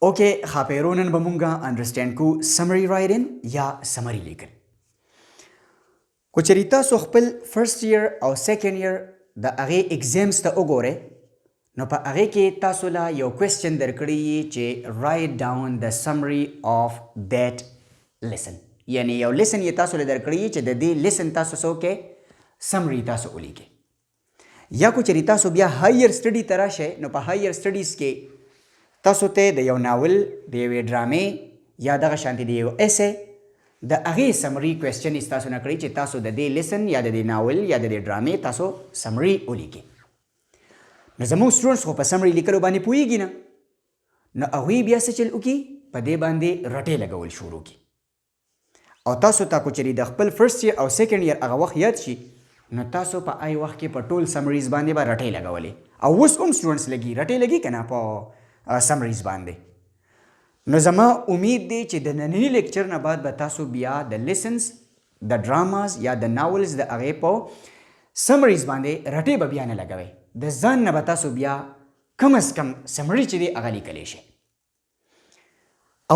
اوکې خاپیرونن به مونږه انډرسټینډ کو سمری رایډینګ یا سمری لیکل. کو چېرې تاسو خپل فرست ایئر او سیکنډ ایئر د هغې ایګزامز ته وګورئ نو په هغې کې تاسو له یو کوېسچن درکړی چې رایټ ډاون د سمری آف دیټ لیسن، یعنی یو لیسن یې تاسو له درکړی چې د دې لیسن تاسو څه وکړئ سمری تاسو ولیکئ. یا کو چېرې تاسو بیا هایر سټډي ته راشئ نو په هایر سټډیز کې تاسو ته د یو ناول د یوې ډرامې یا دغه شانتې د یو ایسې د هغې سمري کوېسچن یې تاسو نه کړی چې تاسو د دې لیسن یا د دې ناول یا د دې ډرامې تاسو سمري ولیکئ. نو زموږ سټوډنټس خو په سمري لیکلو باندې پوهېږي نه، نو هغوی بیا څه چل وکړي په دې باندې رټې لګول شروع کړي. او تاسو ته کو چېرې د خپل فرست ایئر او سیکنډ ایئر هغه وخت یاد شي نو تاسو په هغې وخت کې په ټول سمریز باندې به رټې لګولې، او اوس هم سټوډنټس لګي رټې لګي که نه په سمریز باندې. نو زما امید دی چې د ننني لیکچر نه بعد به تاسو بیا د لیسنز د ډراماز یا د ناولز د هغې په سمریز باندې رټې به بیا نه لګوئ، د ځان نه به تاسو بیا کم از کم سمري چې دی هغه لیکلی شئ.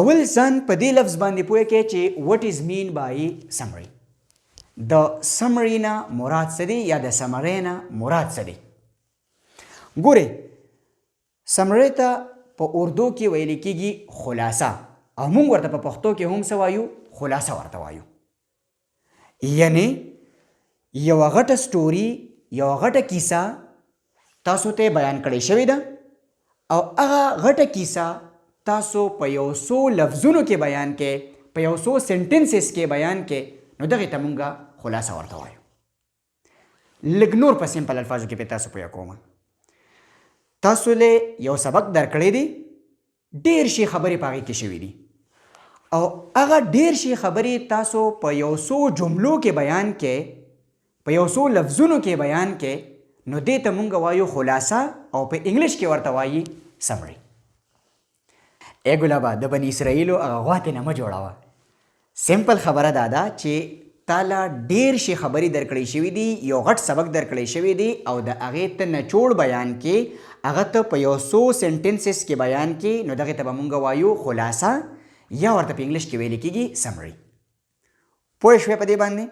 اول ځان په دې لفظ باندې پوه کړئ چې وټ از مین بای سمري. د سمري نه مراد څه دی یا د سمرۍ نه مراد څه دی؟ ګورئ سمرۍ ته په اردو کې ویل کېږي خلاصه، او موږ ورته په پښتو کې هم څه وایو خلاصه ورته وایو. یعنی یوه غټه سټوري یوه غټه کیسه تاسو ته بیان کړې شوې ده او هغه غټه کیسه تاسو په یو څو لفظونو کې بیان کې په یو څو سنټنسز کې بیان کې نو دغې ته مونږ خلاصه ورته وایو. لږ نور په سمپل الفاظو کې په تاسو پوه کوم. تاسو له یو سبق درکړی دی، ډېر شي خبرې په هغې کې شوي دي او هغه ډېر شي خبرې تاسو په یو څو جملو کې بیان کې په یو څو لفظونو کې بیان کې نو دې ته مونږ وایو خلاصه او په انګلیش کې ورته وایي سمري. ای ګلابه د بني اسرائیلو هغه غواتې نه مه جوړوه. سمپل خبره دا ده چې تاله ډېر شي خبرې درکړی شوي دي، یو غټ سبق درکړی شوی دی او د هغې ته نچوړ بیان کې هغه ته په یو څو سنټنسز کې بیان کې نو دغې ته به مونږ وایو خلاصه یا ورته په انګلیش کې ویل کېږي سمري. پوه شوې په دې باندې؟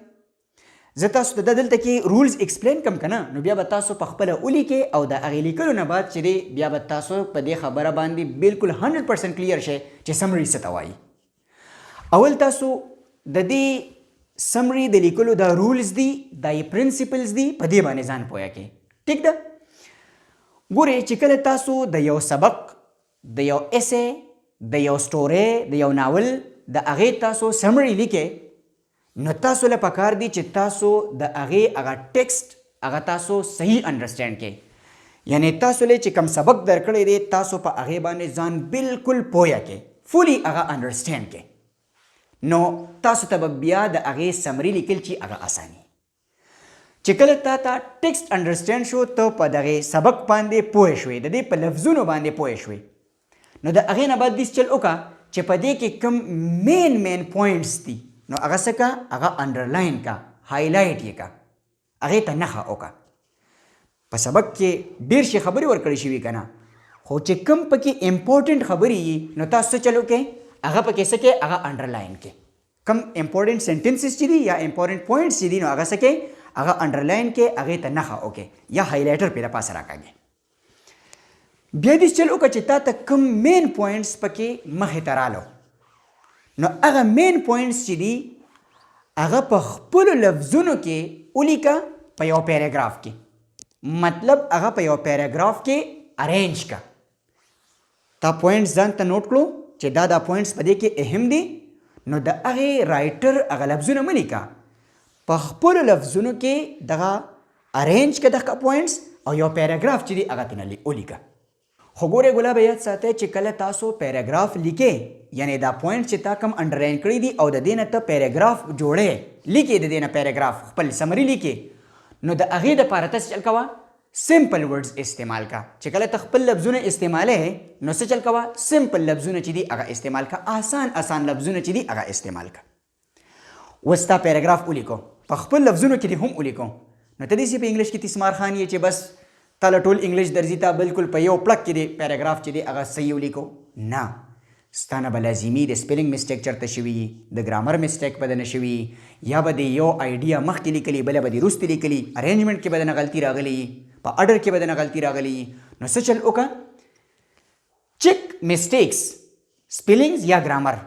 زه تاسو ته دلته کې رولز ایکسپلین کم که نه نو بیا به تاسو په خپله ولیکئ او د هغې لیکلو نه بعد چې دی بیا به تاسو په دې خبره باندې بالکل 100% کلیر شئ چې سمري څه ته وایي. اول تاسو د دې سمري د لیکلو دا رولز دي دا یې پرنسپلز دي په دې باندې ځان پوه کړئ. ټیک ده؟ ګورئ چې کله تاسو د یو سبق د یو ایسې د یو سټورۍ د یو ناول د هغې تاسو سمري لیکئ نو تاسو له پکار دي چې تاسو د هغې هغه ټیکسټ هغه تاسو صحیح انډرسټینډ کړئ. یعنی تاسو له چې کوم سبق درکړی دی تاسو په هغې باندې ځان بالکل پوه کړئ، فولي هغه انډرسټینډ کړئ. نو تاسو ته به بیا د هغې سمري لیکل چې هغه اساني. چې کله تا ته ټیکسټ انډرسټینډ شو ته په دغې سبق باندې پوه شوې، د دې په لفظونو باندې پوه شوې، نو د هغې نه بعد داسې چل وکړه چې په دې کې کوم مین پوینټس دي نو هغه څه که هغه انډرلاین کا، هایلایټ یې کا، هغې ته نښه وکړه. په سبق کې ډېر شي خبرې ورکړې شوي که نه، خو چې کوم پکې امپورټنټ خبرې وي نو تاسو څه چل وکړئ هغه پکې څه کوئ هغه انډرلاین کړئ. کوم امپورټنټ سنټنسز چې دي یا امپورټنټ پوینټس چې دي نو هغه څه کوئ هغه انډرلاین کړئ، هغې ته نښه وکړئ یا هایلایټر پرې د پاسه راکاږئ. بیا دې چل وکړه چې تا ته کوم مین پوینټس پکې مخې ته رالو نو هغه مین پوینټس چې دي هغه په خپلو لفظونو کې ولیکه په یو پیراګراف کې، مطلب هغه په یو پیراګراف کې ارینج کا. تا پوینټس ځان ته نوٹ کړو چې دا پوینټس په دې کې اهم دي نو د هغې رایټر هغه لفظونه مه لیکه، په خپلو لفظونو کې دغه ارینج که دغه پوینټس او یو پیراګراف چې دی هغه ترنه ولیکه. خو ګورئ ګلابه یاد ساتئ چې کله تاسو پیراګراف لیکئ یعنی دا پوینټ چې تا کم انډرلاین کړي دي او د دې نه ته پیراګراف جوړئ لیکئ، د دې نه پیراګراف خپل سمري لیکئ نو د هغې دپاره ته څه چل کوه سمپل ورډز استعمال کا. چې کله ته خپل لفظونه استعمالئ نو څه چل کوه سمپل لفظونه چې دي هغه استعمال کا، آسان لفظونه چې دي هغه استعمال کا. اوس تا پیراګراف ولیکو په خپل لفظونو کې دې هم ولیکو نو ته داسې په انګلیش کې تیسمار خان یې چې بس تاله ټول انګلیش درځي تا بالکل په یو پړک کې دی پیراګراف چې دی هغه صحیح ولیکو. نه، ستانه به لازمي د سپیلنګ مسټیک چرته شوي د ګرامر مسټیک به دنه شوي یا به د یو آیډیا مخکې لیکلي بله به د وروستې لیکلي ارینجمنټ کې به دنه غلطي راغلي په اډر کې به دنه غلطي راغلي نو څه چل وکړه چیک مسټیکس سپیلنګز یا ګرامر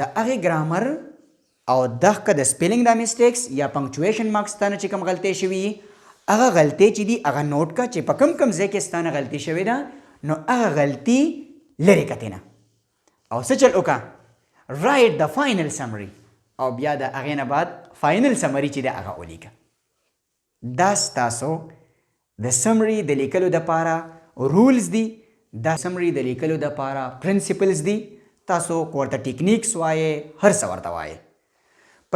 د هغې ګرامر او دغه د سپیلنګ دا مسټیکس یا پنکچویشن مارکس ستانه چې کوم غلطۍ شوي هغه غلطۍ چې دي هغه نوټ کړه چې په کوم کوم ځای کې ستانه غلطي شوې ده نو هغه غلطي لرې کړه تېنه او څه چل وکړه رایټ د فاینل سمري او بیا د هغې نه بعد فاینل سمري چې دی هغه ولیکه دا ستاسو د سمري د لیکلو دپاره رولز دي دا سمري د لیکلو دپاره پرنسپلز دي تاسو ورته ټیکنیکس وایې هر څه ورته وایې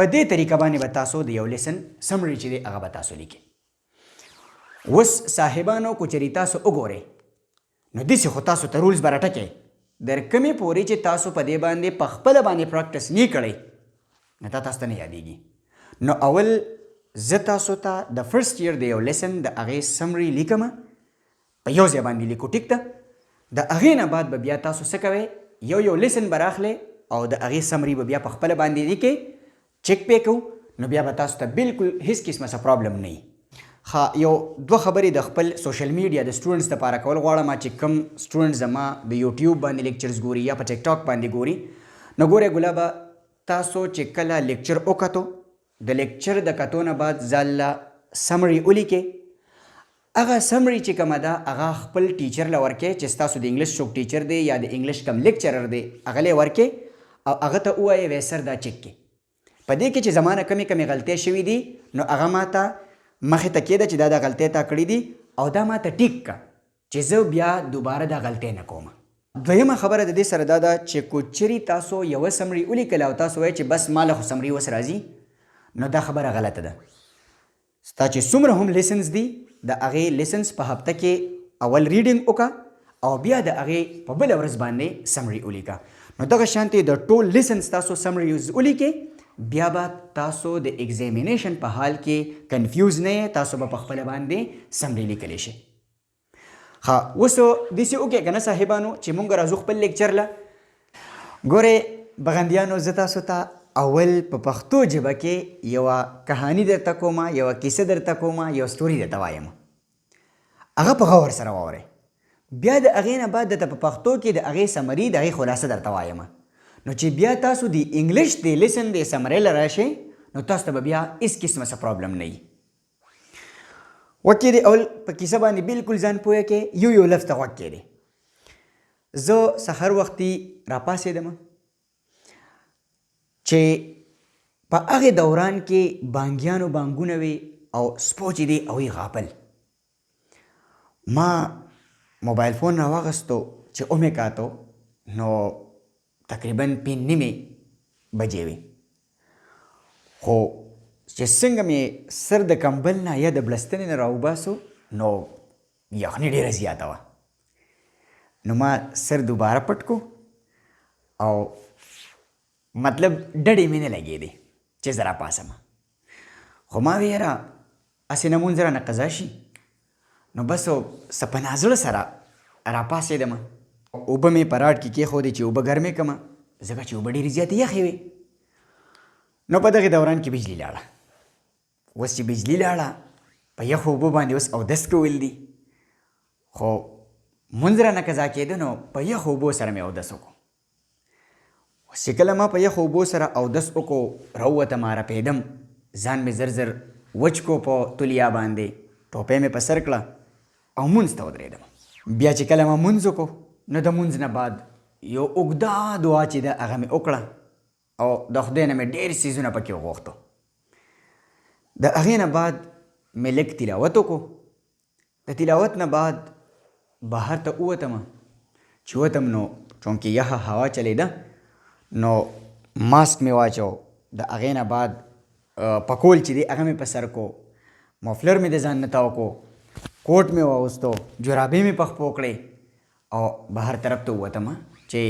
په دې طریقه باندې به تاسو د یو لیسن سمري چې دی هغه به تاسو لیکئ اوس صاحبانو کو چېرې تاسو وګورئ نو داسې خو تاسو ته رولز به راټکئ در کمې پورې چې تاسو په دې باندې په خپله باندې پراکټس نه کړئ نو دا تاسو ته نه یادېږي نو اول زه تاسو ته د فرست ایئر د یو لیسن د هغې سمري لیکم په یو ځای باندې لیکو ټیک ده د هغې نه بعد به بیا تاسو څه کوئ یو لیسن به راخلئ او د هغې سمري به بیا په خپله باندې لیکئ چیک پې کوو نو بیا به تاسو ته بالکل هیڅ قسمه څه پرابلم نه وي یو دوه خبرې د خپل سوشل میډیا د سټوډنټس دپاره کول غواړم چې کوم سټوډنټ زما د یوټیوب باندې لیکچرز ګوري یا په ټیک ټاک باندې ګوري نو ګورئ ګلابه تاسو چې کله لیکچر وکتو د لیکچر د کتو نه بعد ځاله سمري ولیکئ هغه سمري چې کومه ده هغه خپل ټیچر له ورکئ چې ستاسو د انګلیش څوک ټیچر دی یا د انګلیش کم لیکچرر دی هغه له ورکئ او هغه ته ووایئ وی سر دا چک کړئ په دې کې چې زما نه کمې کمې غلطۍ شوي دي نو هغه ماته مخې ته کېده چې دا غلطۍ تا کړي دي او دا ماته ټیک کړه چې زه بیا دوباره دا غلطۍ نه کوم دویمه خبره د دې سره دا ده چې کو چیرې تاسو یوه سمري ولیکله او تاسو وایئ چې بس ما له خو سمري اوس راځي نو دا خبره غلطه ده ستا چې څومره هم لیسنز دي د هغې لیسنز په هفته کې اول ریډینګ وکړه او بیا د هغې په بله ورځ باندې سمري ولیکه نو دغه شانتې د ټول لیسنز تاسو سمریز ولیکئ بیا به تاسو د ایگزامینیشن په حال کې کنفیوز نه یې تاسو به په خپله باندې سمري لیکلی شئ ښه اوس داسې وکړئ که نه صاحبانو چې مونږ راځو خپل لیکچر له ګورئ بغندیانو زه تاسو ته اول په پښتو ژبه کې یوه کهاني درته کومه یوه کیسه درته کومه یو ستوري درته وایم هغه په غور سره واورئ بیا د هغې نه بعد درته په پښتو کې د هغې سمري د هغې خلاصه درته وایم نو چې بیا تاسو د انګلیش د لیسن د سمرۍ له راشئ نو تاسو ته به بیا هېڅ قسمه څه پرابلم نه وي غوږ کېدې اول په کیسه باندې بالکل ځان پوه کړې یو لفظ ته غوږ کېدې زه سحر وختي راپاڅېدم چې په هغې دوران کې بانګیانو بانګونه وي او سپو چې دی هغوی غافل ما موبایل فون راواغستو چې ومې کاتو نو تقریبا 5:30 بجې وې خو چې څنګه مې سر د کمبل نه یا د بړستنې نه راوباسو نو یخني ډېره زیاته وه نو ما سر دوباره پټ کو او مطلب ډډې مې نه لګېدې چې زه راپاسم خو ما وی یاره هسې نه مونځ رانه قضا شي نو بس څه په نازړه سره راپاڅېدم اوبه مې په راډ کې کېښودې چې اوبه ګرمې کړمه ځکه چې اوبه ډېرې زیاتې یخې وې نو په دغې دوران کې بجلي لاړه اوس چې بجلي لاړه په یخو اوبو باندې اوس اودس کول دي خو مونځ رانه قضا کېده نو په یخو اوبو سره مې اودس وکړو اوس چې کله ما په یخو اوبو سره اودس وکړو راووتم رپېدم ځان مې زر زر وچ کو په تولیا باندې ټوپۍ مې په سر کړه او مونځ ته ودرېدم بیا چې کله ما مونځ وکړو نو د مونځ نه بعد یو اوږده دعا چې ده هغه مې وکړه او د خدای نه مې ډېر څیزونه پکې وغوښتو د هغې نه بعد مې لږ تلاوت وکړو د تلاوت نه بعد بهر ته ووتم چې ووتم نو چونکې یخه هوا چلېده نو ماسک مې واچو د هغې نه بعد پکول چې دی هغه مې په سر کو مفلر مې د ځان نه تاو کو کوټ مې واغوستو جرابې مې پخپو کړې او بهر طرف ته ووتم چې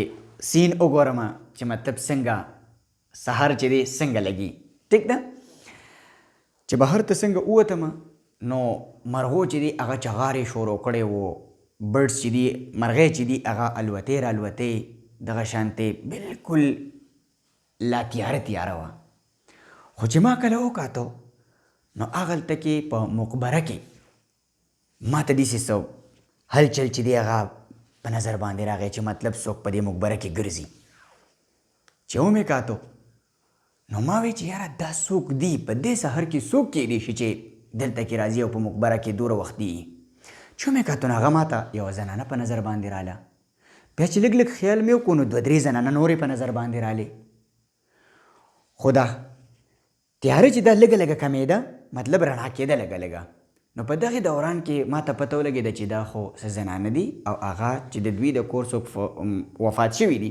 سین وګورم چې مطلب څنګه سهار چې دی څنګه لګي ټیک ده چې بهر ته څنګه ووتم نو مرغو چې دی هغه چغارې شروع کړې وو برډس چې دي مرغۍ چې دي هغه الوتې رالوتې دغه شانتې بالکل لا تیاره وه. خو چې ما کله وکاتو نو هغلته کې په مقبره کې ما ته داسې څه هلچل چې دی هغه په نظر باندې راغی چې مطلب څوک په دې مقبره کې ګرځي. چې ومې کاتو نو ما وی چې یاره دا څوک دی، په دې سهر کې څوک کیدی شي چې دلته کې راځي او په مقبره کې دوره وخت دی. چې ومې کاتو نو هغه ما ته یوه زنانه په نظر باندې راله. بیا چې لږ لږ خیال مې وکړو نو دوه درې زنانه نورې په نظر باندې رالې. خو دا تیاره چې دا لږه لږه کمېده، مطلب رڼا کېده لږه لږه، نو په دغې دوران کې ما ته پته ولګېده چې دا خو څه زنانه دي او هغه چې د دوی د کور څوک وفات شوي دي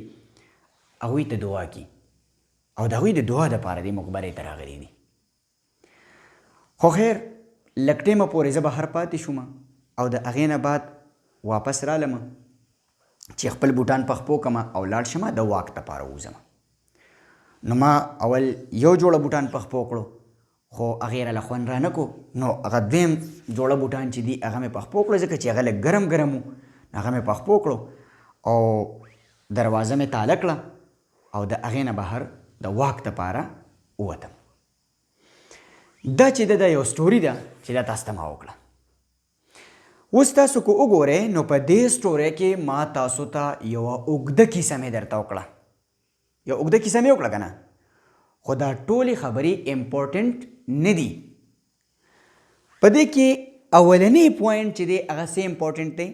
هغوی ته دعا کي او د هغوی د دعا دپاره دې مقبرې ته راغلي دي. خو خیر لږ ټیمه پورې زه بهر پاتې شوم او د هغې نه بعد واپس رالم چې خپل بوټان په خپو کړم او لاړ شم د واک دپاره ووځم. نو ما اول یو جوړه بوټان په خپو کړو خو هغې راله خوند رانه کو، نو هغه دویم جوړه بوټان چې دي هغه مې په خپو کړو ځکه چې هغه لږ ګرم ګرم و، هغه مې په خپو کړو او دروازه مې تاله کړه او د هغې نه بهر د واک دپاره ووتم. دا چې د یو سټوري ده چې دا تاسو ته ما وکړه. اوس تاسو که وګورئ نو په دې سټورۍ کې ما تاسو ته یوه اوږده کیسه مې درته وکړه، یو اوږده کیسه مې وکړه که نه، خو دا ټولې خبرې امپورټنټ نه دي. په دې کې اولنی پوینټ چې دی هغه څه امپورټنټ دی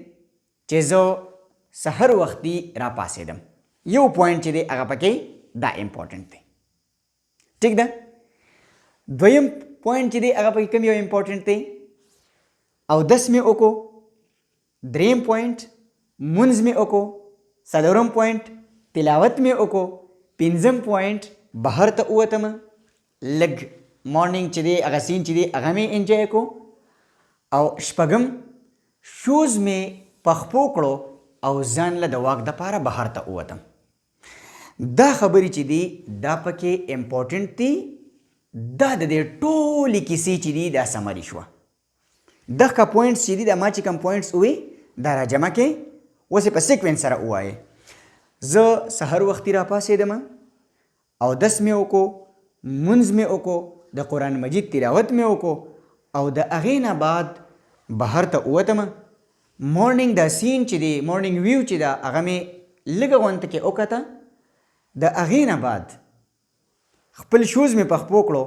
چې زه سحر وختي راپاڅېدم. یو پوینټ چې دی هغه پکې دا امپورټنټ دی. ټیک ده. دویم پوینټ چې دی هغه پکې کوم یو امپورټنټ دی؟ اودس مې وکړو. دریم پوینټ مونځ مې وکړو. څلورم پوینټ تلاوت مې وکړو. پنځم پوینټ بهر ته ووتم، لږ مارنینګ چې دی هغه سین چې دی هغه مې انجوی کړو. او شپږم شوز مې په خپو کړو او ځان له د واک دپاره بهر ته ووتم. دا خبرې چې دي دا پکې امپورټنټ دي. دا د دې ټولې کیسې چې دي دا سمري شوه. دغه پوینټس چې دي دا ما چې کوم پوینټس ووي دا راجمع کړئ، اوس یې په سیکوینس سره ووایئ. زه سحر وختي راپاڅېدم، اودس مې وکړو، مونځ مې وکړو، د قرآن مجید تلاوت مې وکړو او د هغې نه بعد بهر ته ووتم. مارنینګ دا سین چې دی، مارنینګ ویو چې ده هغه مې لږه غونته کې وکته. د هغې نه بعد خپل شوز مې په خپو کړو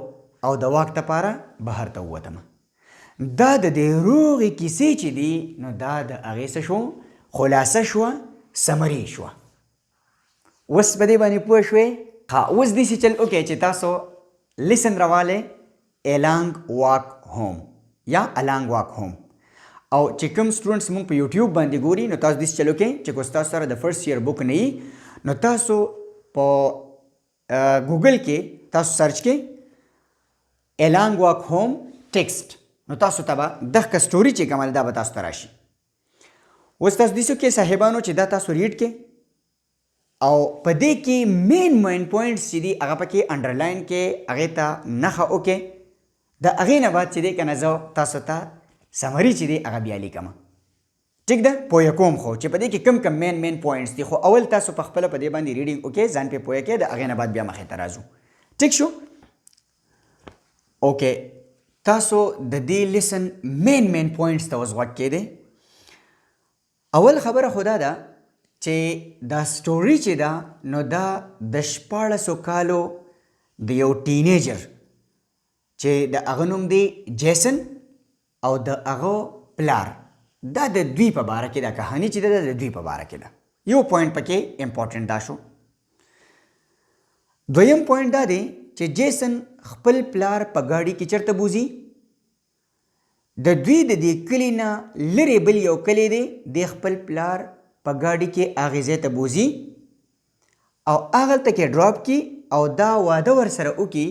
او د واک دپاره بهر ته ووتم. دا د دې روغې کیسې چې دي نو دا د هغې څه شو؟ خلاصه شوه، سمري شوه. اوس په دې باندې پوه شوې؟ ها اوس داسې چل وکړئ چې تاسو لیسن راوالی الانګ واک هوم یا الانګ واک هوم. او چې کوم سټوډنټس مونږ په یوټیوب باندې ګوري نو تاسو داسې چل وکړئ چې که ستاسو سره د فرست ایئر بک نه وي نو تاسو په ګوګل کې تاسو سرچ کې الانګ واک هوم ټیکسټ، نو تاسو ته به دغه سټوري چې کومه دا به تاسو ته راشي. اوس تاسو داسې وکړئ صاحبانو چې دا تاسو ریډ کړئ او په دې کې مین پوینټس چې دي هغه پکې انډرلاین کې هغې ته نښه وکړئ. د هغې نه بعد چې دی که نه زه تاسو ته سمري چې دی هغه بیا لیکم. ټیک ده؟ پوه کوم خو چې په دې کې کم مین پوینټس دي، خو اول تاسو په خپله په دې باندې ریډینګ وکړئ، ځان پې پوه کړئ، د هغې نه بعد بیا مخې ته راځو. ټیک شو؟ اوکې، تاسو د دې لیسن مین پوینټس ته اوس غوږ کېدئ. اول خبره خو دا ده چې دا سټوري چې ده نو دا د 14 کالو د یو ټینیجر چې د هغه نوم دی جیسن او د هغه پلار، دا د دوی په باره کې دا کهاني چې ده د دوی په باره کې ده. یو پوینټ پکې امپورټنټ دا شو. دویم پوینټ دا دی چې جیسن خپل پلار په ګاډي کې چېرته بوځي؟ د دوی د دې کلي نه لرې بل یو کلی دی، د خپل پلار په ګاډي کې هغې ځای ته بوځي او هغلته کې ډراپ کړي او دا واده ورسره وکړي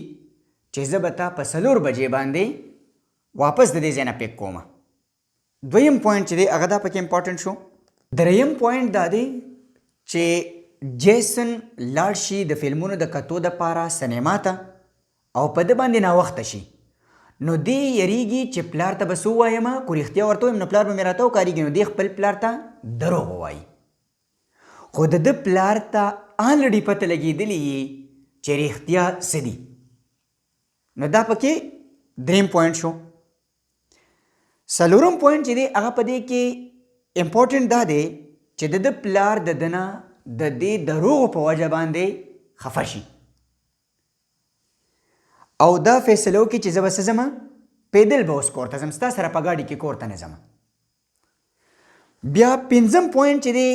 چې زه به تا په 4 بجې باندې واپس د دې ځای نه پیک کوم. دویم پوینټ چې دی هغه دا پکې امپورټنټ شو. دریم پوینټ دا دی چې جیسن لاړ شي د فلمونو د کتو دپاره سینما ته او په ده باندې ناوخته شي، نو دی یریږي چې پلار ته به څه ووایم، کو رښتیا ورته ووایم نو پلار به مې راته وکارېږي، نو دی خپل پلار ته دروغ ووایي. خو د ده پلار ته آلرډي پته لګېدلې یي چې رښتیا څه دي. نو دا پکې دریم پوینټ شو. څلورم پوینټ چې دی هغه په دې کې امپورټنټ دا دی چې د ده پلار د ده نه د دې دروغو په وجه باندې خفه شي او دا فیصله وکړي چې زه به څه ځمه پیدل به اوس کور ته ځم، ستا سره په ګاډي کې کور ته نه ځم. بیا پنځم پوینټ چې دی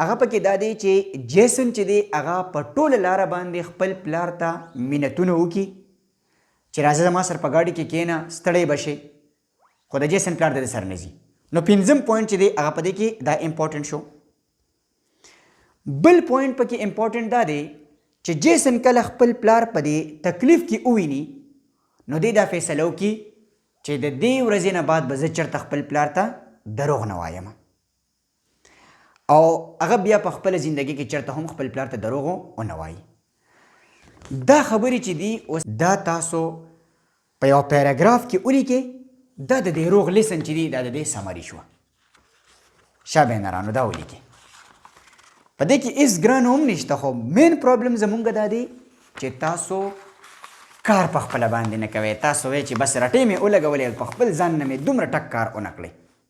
هغه پکې دا دی چې جیسن چې دی هغه په ټوله لاره باندې خپل پلار ته منتونه وکړي چې راځه زما سره په ګاډي کې کښېنه، ستړی به شي، خو د جیسن پلار د ده سره نه ځي. نو پنځم پوینټ چې دی هغه په دې کې دا امپورټنټ شو. بل پوینټ پکې امپورټنټ دا دی چې جیسن کله خپل پلار په دې تکلیف کې وویني نو دی دا فیصله وکړي چې د دې ورځې نه بعد به زه چېرته خپل پلار ته دروغ نه وایم او هغه بیا په خپله زندګي کې چېرته هم خپل پلار ته دروغ ونه وایي. دا خبرې چې دي اوس دا تاسو په یو پیراګراف کې ولیکئ. دا د دې روغ لیسن چې دی دا د دې سمري شوه. شابهنرانو دا ولیکئ. په دې کې هېڅ ګران هم نشته، خو مین پرابلم زمونږ دا دی چې تاسو کار په خپله باندې نه کوئ. تاسو وایئ چې بس رټې مې ولګولې، په خپل ځان نه مې دومره ټک کار ونه کړی.